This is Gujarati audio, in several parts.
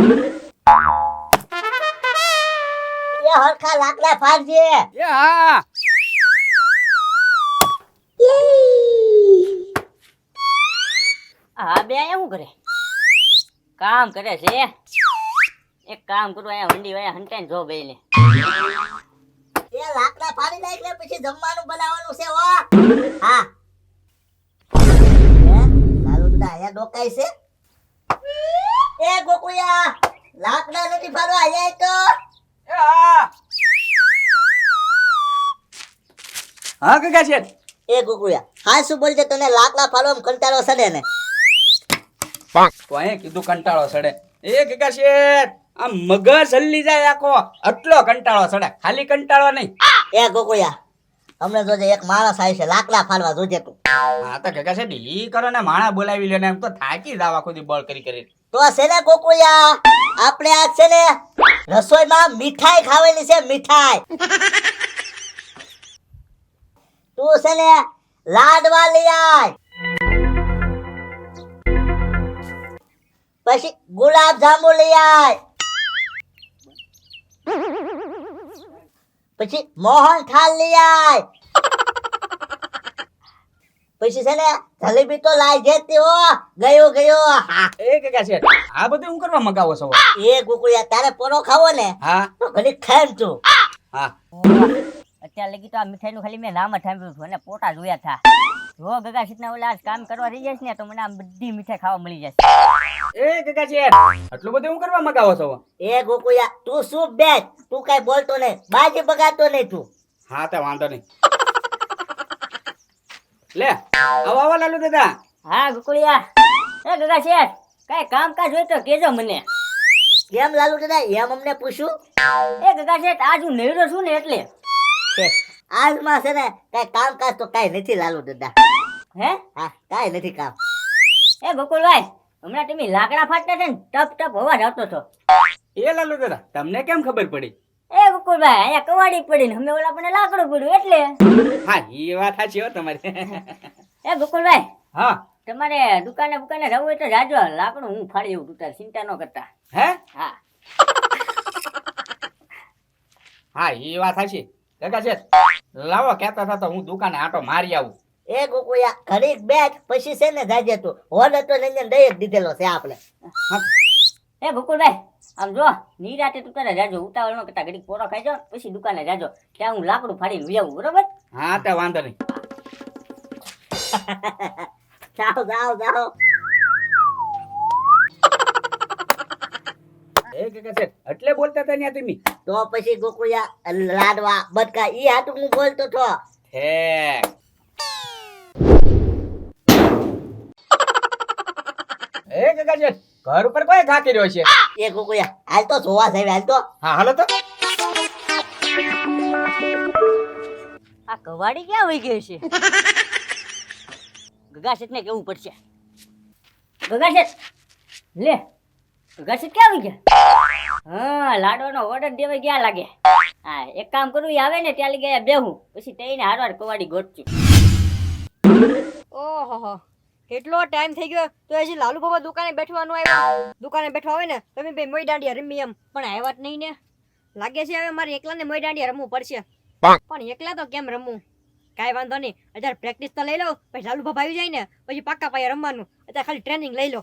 એ હરખા લાકડા ફાડજે. એ હા હા બે અહીંયા શું કરે? કામ કરે છે. એક કામ કરું, અહીંયા વંડી વાયા હંટાઈને જો બેને. એ લાકડા ફાડી નાખ ને પછી જમવાનું બનાવવાનું છે હો. હા લાલુ દાદા આયા ડોકાય છે. એ ગોકુળિયા લાકડા નથી ફાડવા આયા તો. એ હા હા કાકા છે. એ ગોકુળિયા હા શું બોલજે, તને લાકડા ફાડવામાં કંટાળો સડે ને? તો અહીંયા કીધું કંટાળો સડે. એ કાકા છે આ મગજ હલ્લી જાય આખો, આટલો કંટાળો સડે. ખાલી કંટાળો નહીં. એ ગોકુળિયા હમણે જોજે એક માણસ આવે છે લાકડા ફાડવા, જોજે તું. હા તો કાકા છે ઈ કરો ને, માણા બોલાવી લે ને, એમ તો થાકી જાવ આખો દી બળ કરી કરી. તો છે ને ગોકુળિયા આપણે આજ છે ને રસોઈમાં મીઠાઈ ખાવાની છે, મીઠાઈ. તું છે ને લાડવા લઈ આય, પછી ગુલાબ જાંબુ લઈ આય, પછી મોહન થાળ લઈ આય, પછી છે ને જલેબી તો લાઈ જેતી હો. ગયો ગયો. હા એ કાકા છે આ બધું હું કરવા મગાવો છો? એ ગોકુળિયા તારે પોરો ખાવો ને હા તો ઘડી ખાય તું. હા અત્યારે લગી તો આ મીઠાઈનું ખાલી મેં નામ જ સાંભળ્યું હતું અને પોટા જોયા હતા. જો ગગા સીટના ઓલા આજ કામ કરવા રહી જઈશ ને તો મને આમ બધી મીઠાઈ ખાવા મળી જશે. એ કાકા છે આટલું બધું હું કરવા મગાવો છો? એ ગોકુળિયા તું શું બેસ, તું કઈ બોલતો નહીં, બાજી બગાડતો નહીં તું. હા તો વાંધો નહીં. લે આવો આવો લાલુ દાદા. હા ગોકુળિયા. એ ગગા શેઠ કઈ કામકાજ હોય તો કેજો મને. કેમ લાલુ દાદા એમ અમને પૂછ્યું? એ ગગા શેઠ આજ હું નવરો છું ને એટલે. આજમાં છે ને કઈ કામકાજ તો કઈ નથી લાલુ દાદા. હે હા કઈ નથી કામ. એ ગોકુળભાઈ હમણાં તમે લાકડા ફાટતા છે ને ટપ ટપ અવાજ આવતો હતો. એ લાલુ દાદા તમને કેમ ખબર પડી? એ ગોકુળભાઈ અહીંયા કવાડી પડી ને અમે ઓલા પણ લાકડું પડ્યું એટલે. હા એ વાત સાચી હો તમારી. એ ગોકુળભાઈ હા તમારે દુકાને બુકાને જવું હોય તો જાજો, લાકડું હું ફાડી એવું તું તાર ચિંતા ન કરતા. હે હા હા એ વાત સાચી. કાકા છે લાવો કહેતા હતા તો હું દુકાને આટો મારી આવું. એ ગોકુળિયા ઘડીક બેઠ પછી છે ને જાજે તું. ઓર્ડર તો લઈને દઈ જ દીધેલો છે આપણે. હા એ ગોકુળભાઈ આમ જો નિરાતે તું તારે જાજો, ઉતાવળ ન કરતા ઘડીક પોરો ખાઈ જાઓ પછી દુકાને જાજો, ત્યાં હું લાકડું ફાડીને લઈ આવું. બરોબર? હા તો વાંધો નહીં. જાઓ જાઓ જાઓ. એ કાકા છે એટલે બોલતા હતા ને તમે? તો પછી ગોકુળિયા લાડવા બટકા ઈ હાટું હું બોલતો છો. હે એ કાકા છે ઘર ઉપર કોઈ ઘાકી રહ્યો છે? એ ગોકુળિયા હાલ તો જોવા જાય, હાલ તો. હા હાલો તો. આ કવાડી ક્યાં વહી ગઈ છે? ગગા શેઠને કેવું પડશે. ગગા શેઠ લે, ગગા શેઠ ક્યાં વહી ગયા? હા લાડવાનો ઓર્ડર દેવા ગયા લાગે. હા એક કામ કરું, ઈ આવે ને ત્યાં લઈ ગયા બેહું પછી તઈને હારવાર કવાડી ગોઠશું. ઓહો કેટલો ટાઈમ થઈ ગયો તો હજી લાલુ બાબા દુકાને બેઠવાનું આવ્યો. દુકાને બેઠવા હોય ને તમે બે મોઈ દાંડિયા રમી એમ, પણ આવ્યા જ નહીં ને. લાગે છે હવે મારે એકલાને મોઈ દાંડિયા રમવું પડશે. પણ એકલા તો કેમ રમવું? કાંઈ વાંધો નહીં, અત્યારે પ્રેક્ટિસ તો લઈ લો, પછી લાલુ બાબા આવી જાય ને પછી પાક્કા પાયે રમવાનું. અત્યારે ખાલી ટ્રેનિંગ લઈ લો.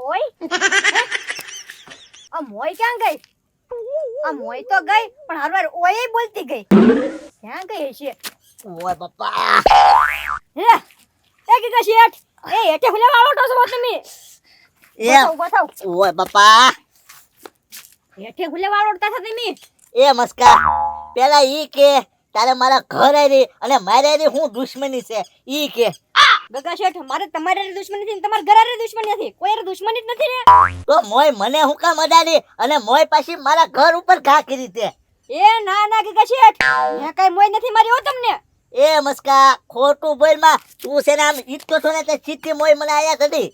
ઓય આ મોય ક્યાં ગઈ? આ મોય તો ગઈ પણ હરવાર ઓય બોલતી ગઈ. ક્યાં ગઈ છે? ઓય બાપા. હે એ કે શેઠ એ હેઠે ફૂલે વાળો તો છો તમે? એ બતાવ ઓય બાપા. હેઠે ફૂલે વાળોડતા છો તમે? એ મસ્કા પેલા ઈ કે તારે મારા ઘર આવી અને મારે આવી હું દુશ્મની છે ઈ કે. ગગા શેઠ મારે તમારે દુશ્મની નથી, તમારા ઘરે દુશ્મની નથી, કોઈ દુશ્મની જ નથી ને. તો મોય મને હું કામ અડાડી અને મોય પાછી મારા ઘર ઉપર ઘા કરી તે. એ ના ના ગગા શેઠ મેં કઈ મોય નથી મારી હો તમને. એ મસ્કા ખોટું બોલ માં તું છે ને આમ ઈટકો છો ને તે ચીટી મોય મને આયા કદી.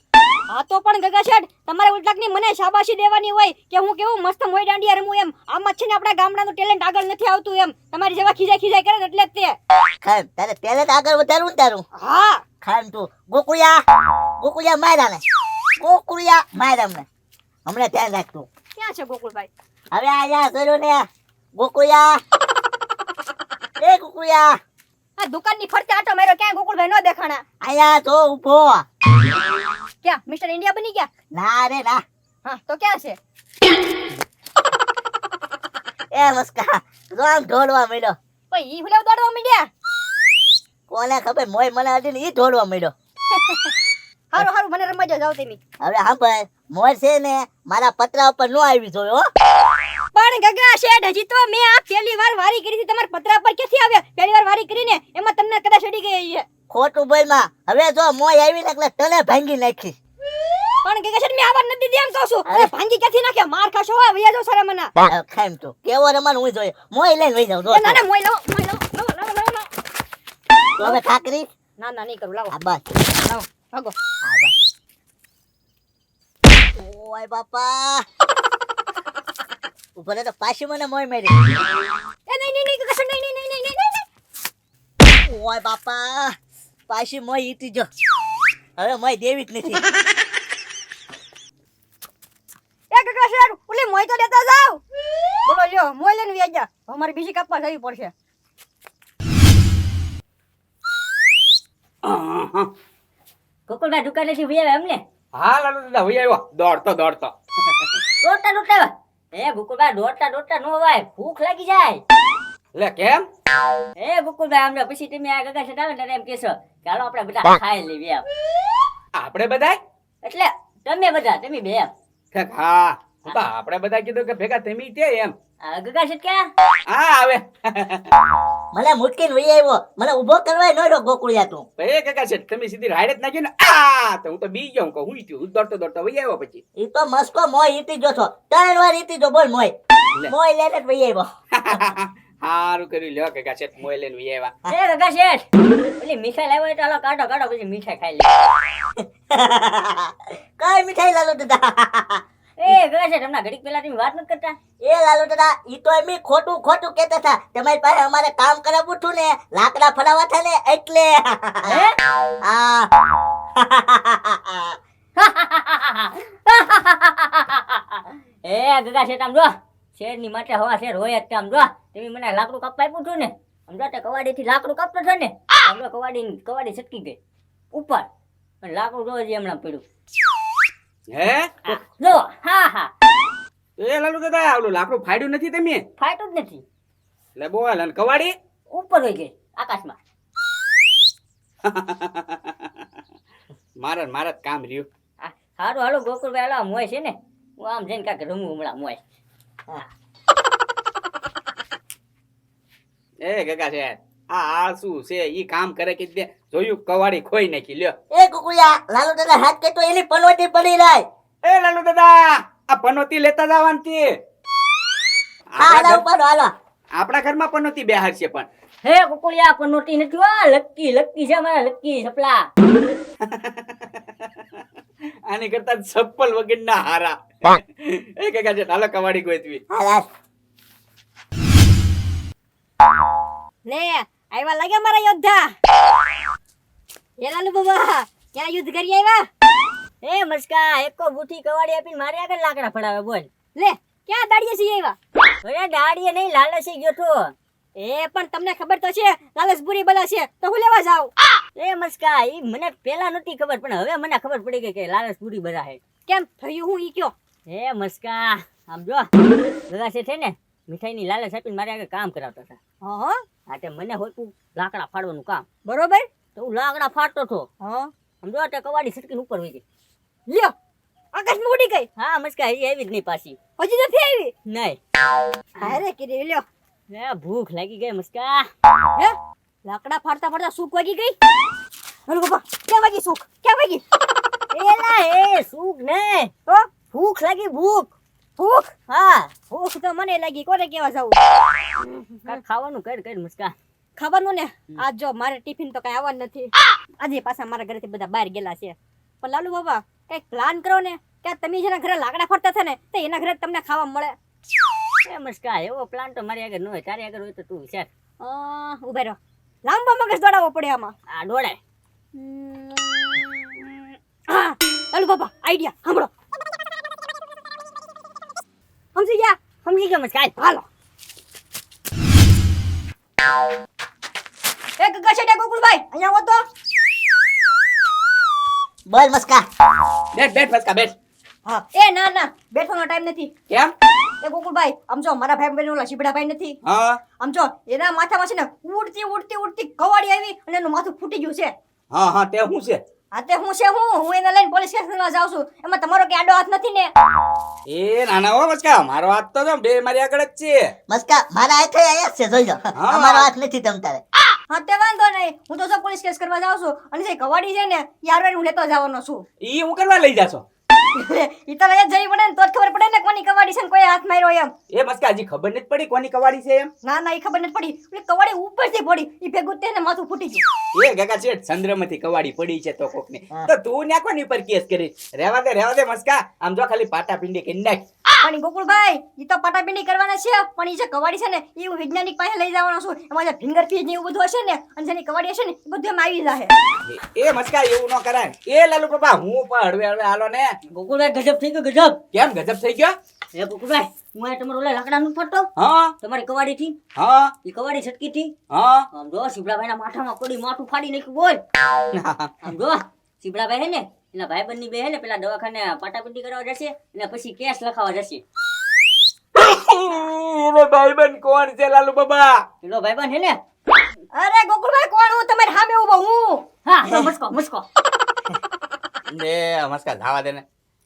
હા તો પણ ગગા શેઠ તમારે ઉલટાકની મને શાબાશી દેવાની હોય કે હું કેવું મસ્ત મોય દાંડિયા રમું એમ. આમાં છે ને આપણા ગામડાનું ટેલેન્ટ આગળ નથી આવતું એમ. તમારી જેવા ખીજાઈ કરે ને એટલે જ તે. ખામ તારે ટેલેન્ટ આગળ વધારવું ને તારું. હા ખામ તું ગોકુળિયા માર્યા ને ગોકુળિયા માર્યા અમને. હમણાં ધ્યાન રાખતું. ક્યાં છે ગોકુળભાઈ? હવે આયા જોયો ને ગોકુળિયા એ ગોકુળિયા આ દુકાનની ફરતે આટો માર્યો ક્યાં ગોકુળભાઈ નો દેખાણા? આયા જો ઊભો. ક્યાં મિસ્ટર ઇન્ડિયા બની ગયા? ના રે ના હા તો ક્યાં છે? એ મસ્કા જો આમ ઢોળવા મળ્યો. ભાઈ ઈ હુલેવ દોડવા માંડ્યા. કોને ખબર મોય મને હજી ને ઈ ઢોળવા મળ્યો. હારું હારું મને રમવા જાવ તમે. હવે સાંભળ મોય છે ને મારા પતરા ઉપર નો આવી જોયો હો. પણ ગગા શેઠ હજી તો મેં આ પહેલી વાર વારી કરી હતી. તમારા પતરા પર ક્યાંથી આવ્યા? પહેલી વાર વારી કરીને એમાં તમને કદાચ અડી ગઈ છે. ખોટું બોલમાં હવે જો મોય આવી ને એટલે તને ભાંગી નાખી. પણ ગગા શેઠ મેં આવા નથી દીધી એમ કહું છું. અરે ભાંગી ક્યાંથી નાખ્યા? માર ખાશો હો વૈયા જો સારા મને. ખામ તું કેવો રમણ હું જોઈએ મોય લઈને વઈ જાઉં. ના ના મોય લાવો તો હવે ખાકરી ના ના નહીં કરું લાવો આ બસ લાવો ભાગો. આ બસ. ઓય બાપા ઉપર તો પાછી મને મોય મારી. એ નહીં ગગા શેઠ નહીં. ઓય બાપા પાછી મોય ઈટી જો. હવે મોય દેવી જ નથી. એ ગગા શેઠ ઓલી મોય તો દેતા જાવ. બોલો લ્યો મોય લઈને વ્યા જા. અમારે બીજી કાપવા જવી પડશે. ગોકુળભાઈ દુકાનેથી વહી આવ્યા એમને? હા લાલુ દાદા હોય આવ્યો દોડતો દોડતા આવ્યા. એ ગોકુળભાઈ દોડતા નો અવાય, ભૂખ લાગી જાય. લે કેમ એ ગોકુળભાઈ આમને પછી તમે આ ગગા શેઠ આવે ને એમ કહેશો કે હાલો આપણે બધા ખાઈ લઈએ એમ. આપણે બધા એટલે તમે બધા તમે બે એમ. હા હું તો આપણે બધા કીધું કે ભેગા તમે તે એમ આ ગગા શેઠ ક્યાં? હા આવે મને મુટકીને વઈ આવ્યો. મને ઊભો કરવા નો ગોકુળિયા તું. એ કાકા છે તમે સીધી રાઈડ જ નાખી ને આ તો હું તો બી ગયો હું હું થયું દોડતો વહી આવ્યો પછી ઈ તો મસ્કો મોય ઈટી જો છો. 3 વાર ઈટી જો બોલ મોય. લે. મોય લઈને જ વઈ આવ્યો. હારું કર્યું લ્યો કાકા છે મોય લઈને વહી આવ્યા એ ગગા શેઠ ઓલી મીઠાઈ લાવ્યો હોય તો હાલો કાઢો પછી મીઠાઈ ખાઈ લે. કઈ મીઠાઈ લાલો દાદા. એ ગગા શેઠ હમણાં ઘડીક પહેલા તમે વાત નથી કરતા? એ લાલો દાદા ઈ તો એમ ખોટું કહેતા હતા. તમારી પાસે અમારે કામ કરાવવું હતું ને લાકડા ફરાવા હતા ને એટલે. હે? હા એ ગગા શેઠ આમ જો શેરની માટે હવા શેર હોય જ આમ જો તમે મને લાકડું કાપવા આપ્યું હતું ને આમ જો તે કવાડીથી લાકડું કાપતો છો ને આમ જો કવાડી છટકી ગઈ ઉપર અને લાકડું જો હજી હમણાં પડ્યું. હે આ, જો હા એ લાલુ દાદા ઓલું લાકડું ફાડ્યું નથી તમે ફાટ્યું જ નથી, લે બોલ અને કવાડી ઉપર હોય ગઈ આકાશમાં. મારા જ કામ રહ્યું સારું હાલો ગોકુળભાઈ હાલો મોય છે ને હું આમ જઈને કાંઈક રમું હમણાં મોય. એ ગગા છે આ શું છે ઈ કામ કરે કે દે જોયું કવાડી ખોઈ નાખી લ્યો એ કુકુયા લાલો દાદા હાથ કે તો એની પનોતી પડી રહી. એ લાલુ દાદા આ પનોતી લેતા જવાની હાલો ઉપાડો હાલો. આપણા ઘરમાં પનોતી બેહાર છે પણ હે કુકુળિયા પણ નોટી નથી હો, લક્કી છે મારા લક્કી સપલા. આની કરતા ચપ્પલ વગરના હારા એ કાકા છે હાલો કવાડી ગોતવી હાલ લે આવ્યા લાગ્યા મારા યોદ્ધા. એ લાલુ બાબા ક્યાં યુદ્ધ કરી આવ્યા? એ મસ્કા એકો બુઠી કવાડી આપીને મારે આગળ લાકડા ફડાવે બોલ. લે ક્યાં દાડીએ છીએ આવ્યા? અરે દાડીએ નહીં લાલચી ગયો તો. એ પણ તમને ખબર તો છે લાલચ બુરી બલા છે તો હું લેવા જાઉં? એ મસ્કા ઈ મને પેલા નહોતી ખબર પણ હવે મને ખબર પડી ગઈ કે લાલચ પૂરી બધા હે. કેમ થયું હું ઈ કયો? એ મસ્કા આમ જો ગગા છે ને મીઠાઈની લાલચ આપીને મારે આગળ કામ કરાવતા હતા. હા હા તે મને હોતું લાકડા ફાડવાનું કામ બરોબર. તો હું લાકડા ફાડતો હતો. હા સમજો તે કવાડી છટકીને ઉપર વહી ગઈ. લ્યો આકાશમાં ઉડી ગઈ. હા મસ્કા હજી આવી જ નહીં પાછી. હજી નથી આવી. નહીં અરે કીધી લ્યો. એ ભૂખ લાગી ગઈ મસ્કા. હે લાકડા ફાડતા ફાડતા સૂક વાગી ગઈ. અરે બાપા ક્યાં વાગી સૂક? ક્યાં વાગી? એલા એ સૂક ને તો ભૂખ લાગી ભૂખ. ભૂખ? હા ભૂખ તો મને લાગી. કોને કેવા જાવું? કાંઈક ખાવાનું કર મસ્કા. ખાવાનું ને આજ જો મારે ટિફિન તો કઈ આવવાનું નથી. આજે પાછા મારા ઘરેથી બધા બહાર ગયેલા છે. પણ લાલુ બાબા કંઈક પ્લાન કરો ને કે આ તમે જેના ઘરે લાકડા ફરતા હતા ને તો એના ઘરે જ તમને ખાવા મળે. એ મસ્કા એવો પ્લાન તો મારી આગળ ન હોય, તારી આગળ હોય તો તું વિચાર. ઉભા રહો, લાંબો મગજ દોડાવવો પડે આમાં. આ દોડાય. ચાલુ બાપા, આઈડિયા સાંભળો. સમજી ગયા? સમજી ગયો મસ્કા. હાલો. એ ગગા છે ગોકુળભાઈ, અહીંયા આવો તો. બોલ મસ્કા. બેઠ બેઠ મસ્કા બેઠ. હા, એ ના ના, બેઠવાનો ટાઈમ નથી. કેમ? એ ગોકુળભાઈ, આમ જો મારા ભાઈ બહેન ઓલા શીબડાભાઈ નથી. હા આમ જો એના માથામાં છે ને ઉડતી ઉડતી ઉડતી કવાડી આવી અને એનું માથું ફૂટી ગયું છે. હા હા તે શું છે? હા તે હું એને લઈને પોલીસ સ્ટેશનમાં જાઉં છું. એમાં તમારો કે આડો હાથ નથી ને? એ ના ના હો મસ્કા, મારો હાથ તો જો બે મારી આગળ જ છે. મસ્કા મારા હાથે આયા જ છે, જોઈ લો. અમારો હાથ નથી તમ તારે. હા તે વાંધો નહીં, હું તો પોલીસ કેસ કરવા જાઉં છું. અને જે કવાડી છે ને યાર હું લેતો જવાનો છું. ઈ હું કરવા લઈ જાશો? ઈ તો લઈ જ જવી પડે ને તો જ ખબર પડે ને કોની કવાડી છે ને કોઈ હાથ માર્યો એમ. એ મસ્કા હજી ખબર નથી પડી કોની કવાડી છે એમ? ના ના, ઈ ખબર નથી પડી. પેલી કવાડી ઉપરથી પડી, ઈ ભેગું તેને માથું ફૂટી ગયું. એ ગગા શેઠ, ચંદ્રમાંથી કવાડી પડી છે તો કોકની, તો તું ન્યા કોની પર કેસ કરી? રહેવા દે મસ્કા, આમ જો ખાલી પાટા પિંડી કરી નાખ. પણ ઈ ગોકુળભાઈ, ઈ તો પટાપીંડી કરવાના છે, પણ ઈ જે કવાડી છે ને ઈ હું વૈજ્ઞાનિક પાસે લઈ જવાનો છું. એમાં જે ફિંગર પ્રિન્ટ ને એવું બધું હશે ને અને જેની કવાડી હશે ને એ બધું એમાં આવી જાહે. એ મસ્કા એવું ન કરાય. એ લાલુ બાપા, હું પણ હળવે હાલો ને. ગોકુળભાઈ ગજબ થઈ ગયો, ગજબ. કેમ ગજબ થઈ ગયો? એ ગોકુળભાઈ, હું આ તમારો ઓલા લાકડાનું ફરતો હા તમારી કવાડી થી, હા એ કવાડી છટકી થી. હા આમ જો શીબડાભાઈના માથામાં પડી, માથું ફાડી નાખ્યું. બોલ આમ જો શીબડાભાઈ હે ને એના ભાઈબંધની બે હે ને પેલા દવાખાને પાટાપટ્ટી કરવા જશે અને પછી કેસ લખાવા જશે. એનો ભાઈબંધ કોણ છે લાલુ બાબા? પેલો ભાઈબંધ હે ને, અરે ગોકુળભાઈ, કોણ? હું તમારી સામે ઊભો હું. હા તો મસ્કો મસ્કો. એ મસ્કા ધાવા દે ને.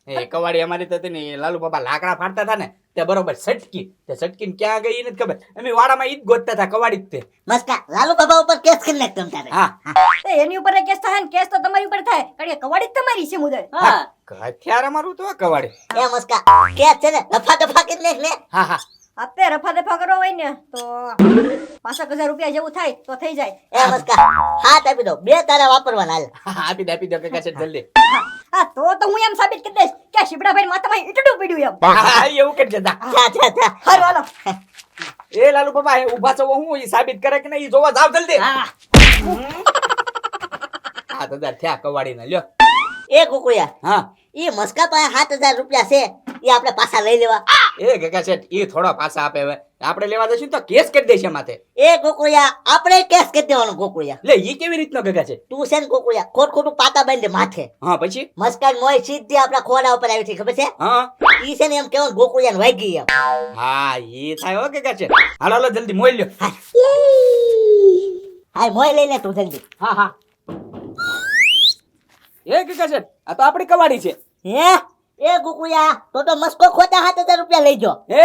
એ કવાડી અમારી તો હતી ને, એ લાલુ બાબા લાકડા ફાડતા હતા ને તે બરોબર સટકી, તે સટકીને ક્યાં ગઈ એ નથી ખબર. અમે વાડામાં ઈ જ ગોતતા હતા, કવાડી જ તે. મસ્કા લાલુ બાબા ઉપર કેસ કરી નાખ તમ તારે. હા એ એની ઉપર કેસ થાય ને કેસ તો તમારી ઉપર થાય, કારણ કે કવાડી જ તમારી છે મુદલ. હા હથિયાર અમારું તો કવાડી. એ મસ્કા કેસ છે ને દફા દફા કરી નાખ ને. હા હા આપે રફા દફા કરવા હોય ને તો 5,000 રૂપિયા જેવું થાય તો થઈ જાય. એ મસ્કા હાથ આપી દો, 2 તારા વાપરવાના હાલ. હા, આપી દો કાકા છે જલ્દી. હા તો હું એમ સાબિત કરી દઈશ કે શીબડાભાઈ માથામાં ઈટડું પડ્યું એમ. હા એવું કરી દેતા. જા હાલો હાલો. એ લાલુ બાબા, એ ઊભા છો હું ઈ સાબિત કરે કે નહીં ઈ જોવા જાવ જલ્દી. હા હા તો થયા કવાડી ના લ્યો. એ કુકુયા, હા ઈ મસ્કા પાસે 7,000 રૂપિયા છે, ઈ આપણે પાછા લઈ લેવા. એ ગગા શેઠ, ઈ થોડો પાછા આપે હવે. આપણે લેવા જશું તો કેસ કરી દેશે માથે. એ કુકુયા આપણે કેસ કરી દેવાનો. કુકુયા લે ઈ કેવી રીતનો ગગા છે? તું છે ને કુકુયા ખોટું પાટા બાંધી માથે. હા પછી? મસ્કા મોય સીધી આપણા ખોડા ઉપર આવી હતી, ખબર છે? હા ઈ છે ને એમ કેવું ગોકુળિયા ને વાગી એમ. હા ઈ થાય હો ગગા છે. હાલો હાલો જલ્દી મોઈ લ્યો. હાય મોય લઈને તું જલ્દી. હા હા. એ ગગા છે, આ તો આપણી કવાડી છે. હે એ ગોકુળિયા તો મસ્કો ખોટા 7,000 રૂપિયા લઈ જો. હે